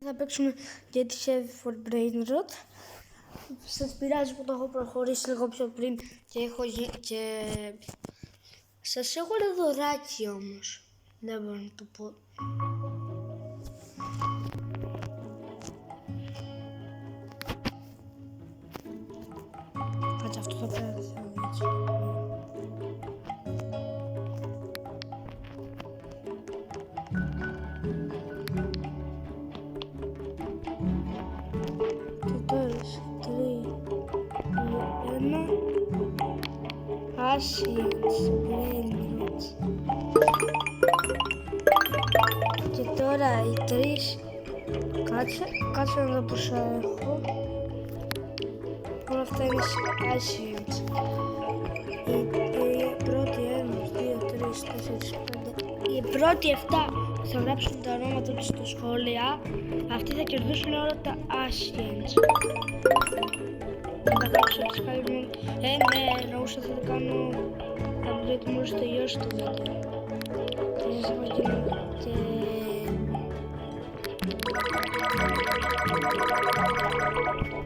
Θα παίξουμε Get Heavy for Brain Rot. Σας πειράζει που το έχω προχωρήσει λίγο πιο πριν και σας έχω ένα δωράκι όμως. Δεν μπορώ να το πω. Κάτσε, αυτό θα πρέπει να θέλω Patience, brain. Και τώρα οι τρεις, κάτσε να δω πόσα έχω. Όλα αυτά είναι patience. Η πρώτη 1, 2, 3, 4, 5. Οι πρώτοι 7 θα γράψουν τα ονόματα τους στα σχόλια. Αυτοί θα κερδίσουν όλα τα patience. Θα τα κάτσω τις πάλι. Ναι, εννοούσα θα το κάνω update μόλις τελειώσει το βίντεο. Και σας έχω και...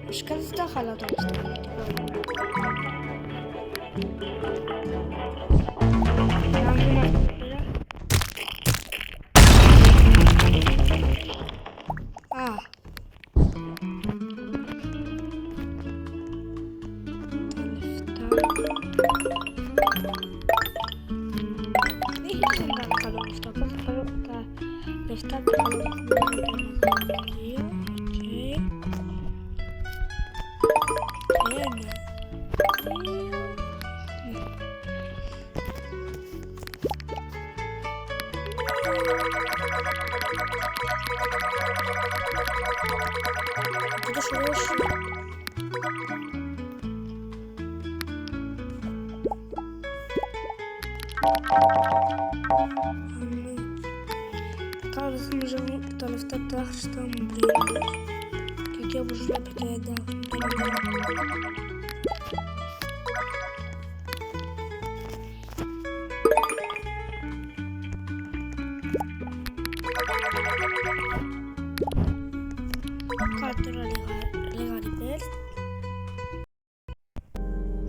Φυσικά δεν τα χαλάω τα λεφτά. Να δούμε αυτό πέρα. Λεφτά που θα Καλά, δεν νομίζω τα λεφτά τα άχρηστα μου πριν. Και εκεί όπως βλέπετε εντάξει. Κάτω τώρα λίγα repair.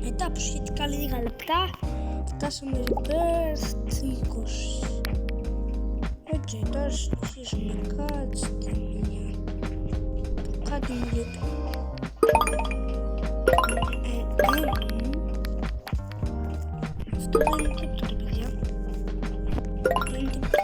Μετά από σχετικά λίγα λεπτά φτάσαμε repair στη 20. Και τώρα συνεχίζουμε κάτσε μία. Κάτι μου λέει. Αυτό δεν είναι τίποτα ρε παιδιά. Δεν είναι τίποτα.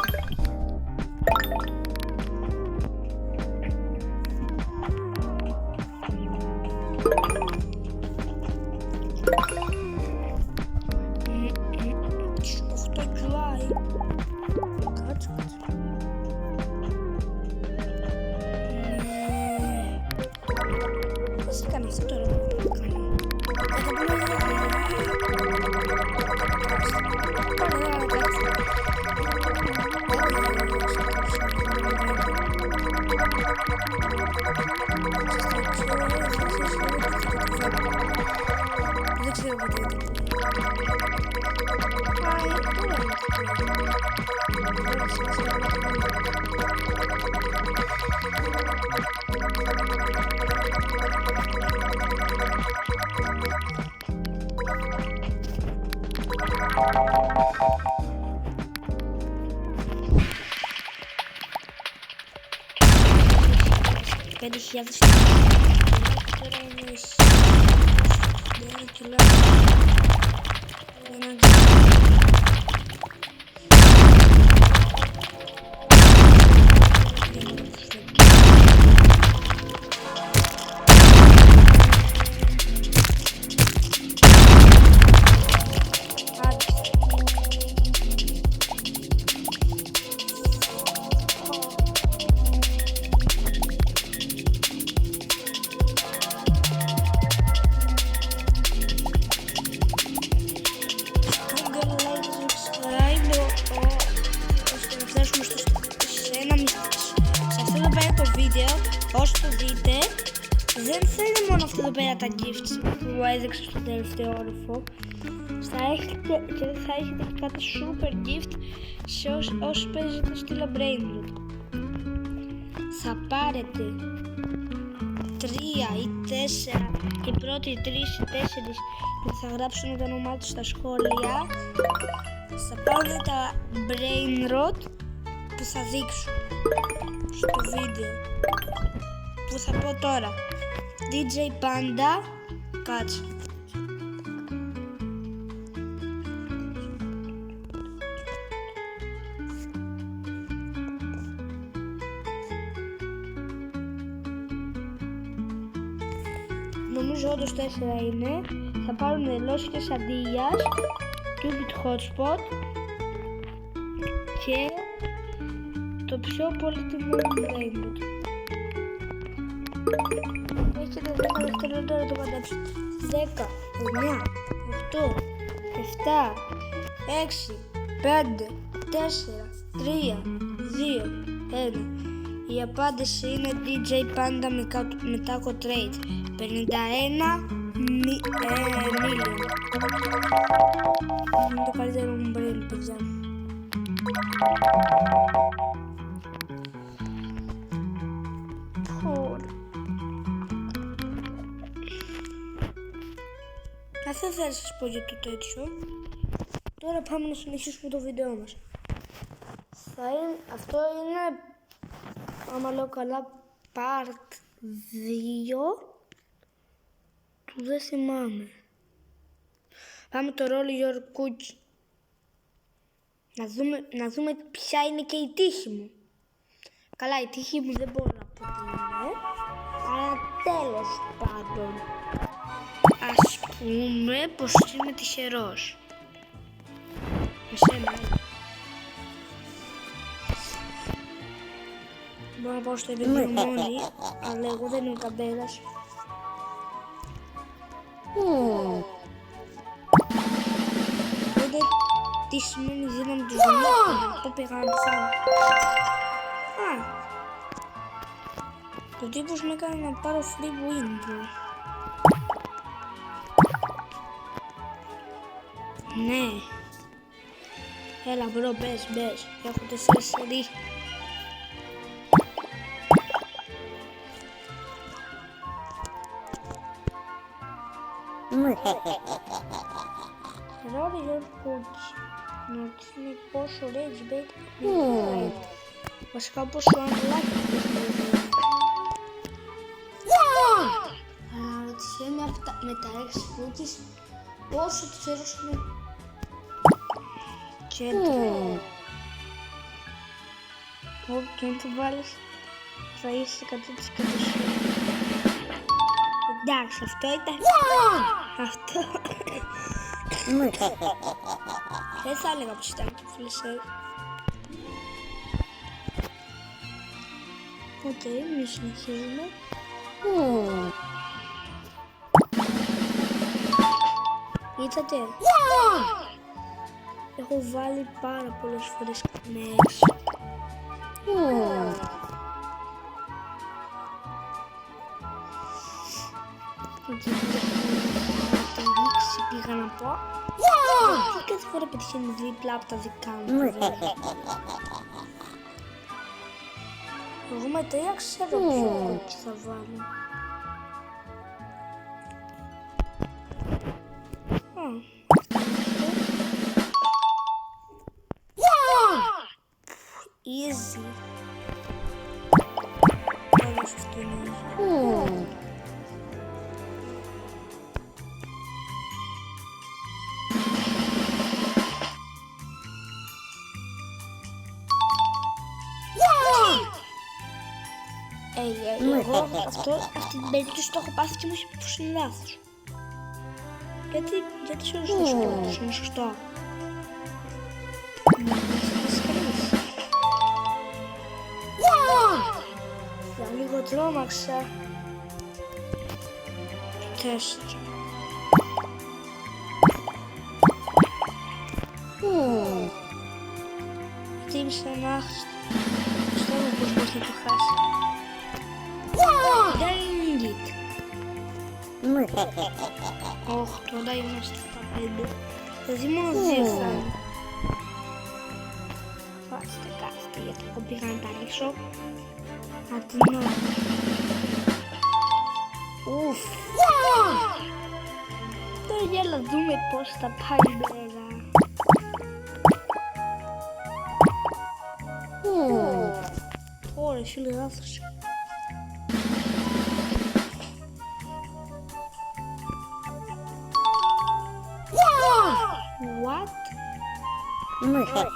Τώρα είναι κιλά. Όσο το δείτε, δεν θέλει μόνο αυτό εδώ πέρα τα gifts που έδειξα στο τελευταίο όροφο. Θα έχετε και θα έχετε και κάτι super gift σε όσοι παίζετε στήλα Brain Rot. θα πάρετε 3 ή 4, οι πρώτοι 3 ή 4 που θα γράψουν το όνομά τους στα σχόλια θα πάρουν τα brain rot που θα δείξω στο βίντεο που θα πω τώρα. DJ Panda, κάτσε. Νομίζω όντως 4 είναι. Θα πάρουν Los Quesadillas, Cupid Hotspot και το πιο πολύτιμο brain rot. Έχετε 10 δευτερόλεπτα να το μαντέψετε. 10, 9, 8, 7, 6, 5, 4, 3, 2, 1. Η απάντηση είναι DJ Panda με Taco Trade. 51 million. Είναι το καλύτερο μου brain, παιδιά. Αυτό θα σας πω για το τέτοιο. Τώρα πάμε να συνεχίσουμε το βίντεο μας. Αυτό είναι, άμα λέω καλά, part 2 του δεν θυμάμαι. Πάμε το Roll Your Cookie. Να δούμε ποια είναι και η τύχη μου. Καλά, η τύχη μου δεν μπορώ να πω τι είναι, αλλά τέλος πάντων. Ας πούμε πως είμαι τυχερός. Εσένα. Μπορώ να πάω στο επίπεδο μόνη, αλλά εγώ δεν είμαι καμπέλας. Οπότε τι σημαίνει η δύναμη του ζωμάτων, πού πήγα να πεθάνω. Το τύπος με έκανε να πάρω free win, bro. Ναι. Έλα μπρο, μπες. Έχω 4 σερί. Roll your cookie. Να δείχνει πόσο rage bait είναι. Βασικά πόσο unlucky είναι. Αναρωτιέμαι με τα 6 cookies πόσο τυχερός είναι. Κέντρο. Και αν το βάλεις θα είσαι 100% εντάξει, αυτό ήταν. Αυτό. Δεν θα έλεγα πως ήταν και φλεσσέρ. Οκ, εμείς συνεχίζουμε. Είδατε. Έχω βάλει πάρα πολλές φορές με 6. Πήγα να πω. Και κάθε φορά πετυχαίνει δίπλα από τα δικά μου. Εγώ με 3 ξέρω ποιο κόκκι θα βάλω. Easy. Όμως αυτό είναι easy. Εγώ αυτή την περίπτωση το έχω πάθει και μου έχει πει πως είναι λάθος. Γιατί σε όλους τους πρώτους είναι σωστό. Για λίγο τρόμαξα. 4. Τίμησε ένα άχρηστο. Πιστεύω πως μπορείς να το χάσει. Dang it. Όχι, τώρα είμαστε στα 5. Δηλαδή μόνο 2 θα είναι. Κάστε, γιατί εγώ πήγα να τα πίσω. Ατινό. Ουφ. Τώρα για να δούμε πώς θα πάει η μέρα. Ωραία, φίλε, λάθος. What?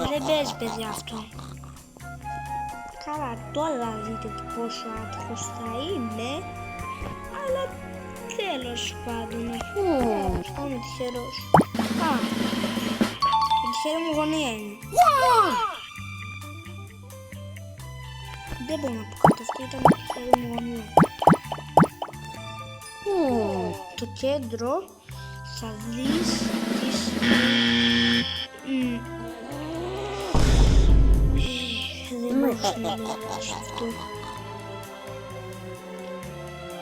Δεν παίζει, παιδιά, αυτό. Καλά, τώρα δείτε πόσο άτυχος θα είναι. Αλλά τέλος πάντων. Θα είμαι τυχερός. Α, η τυχερή μου γωνία είναι. Δεν μπορώ να πω κάτι, αυτή ήταν η τυχερή μου γωνία. Το κέντρο θα δεις τις... Δεν μπορούσα να λέω αυτό.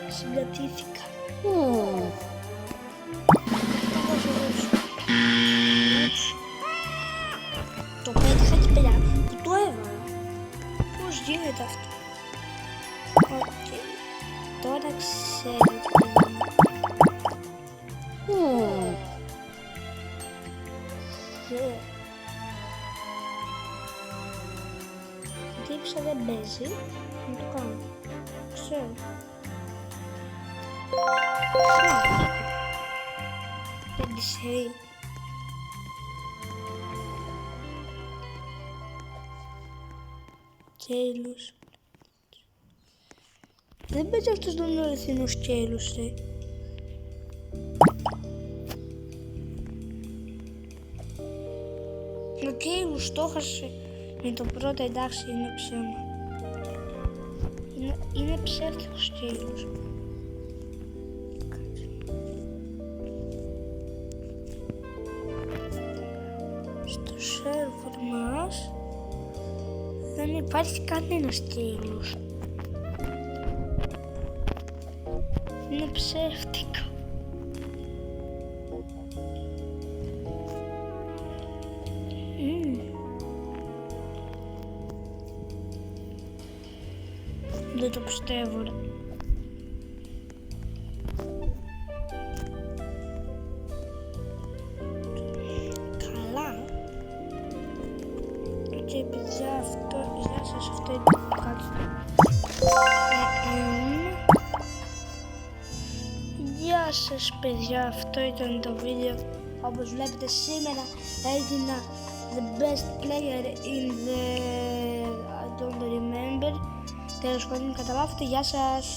Συγκρατήθηκα. Το πέτυχα και παιδιά που το έβαλα. Πώς γίνεται αυτό? Οκ. Τώρα ξέρετε παιδιά. Τύψα δεν παίζει. Να το κάνω. Ξέρω. Πεντισέι. Κέιλους. Δεν παίζει αυτός τον αληθινούς κέιλους, ρε. Ο κέιλους το έχασε με το πρώτο, εντάξει, είναι ψέμα. Είναι ψεύτικος κέιλους. Στο σερβερ μας δεν υπάρχει κανένας κέιλους. Είναι ψεύτικο. Δεν το πιστεύω, ρε. Καλά. Και παιδιά, αυτό, γεια σας, αυτό είναι κάτι. Γεια σας, παιδιά, αυτό ήταν το βίντεο. Όπως βλέπετε, σήμερα έγινα the best player in the... I don't remember. Τέλος πάντων, καταλάβετε, γεια σας.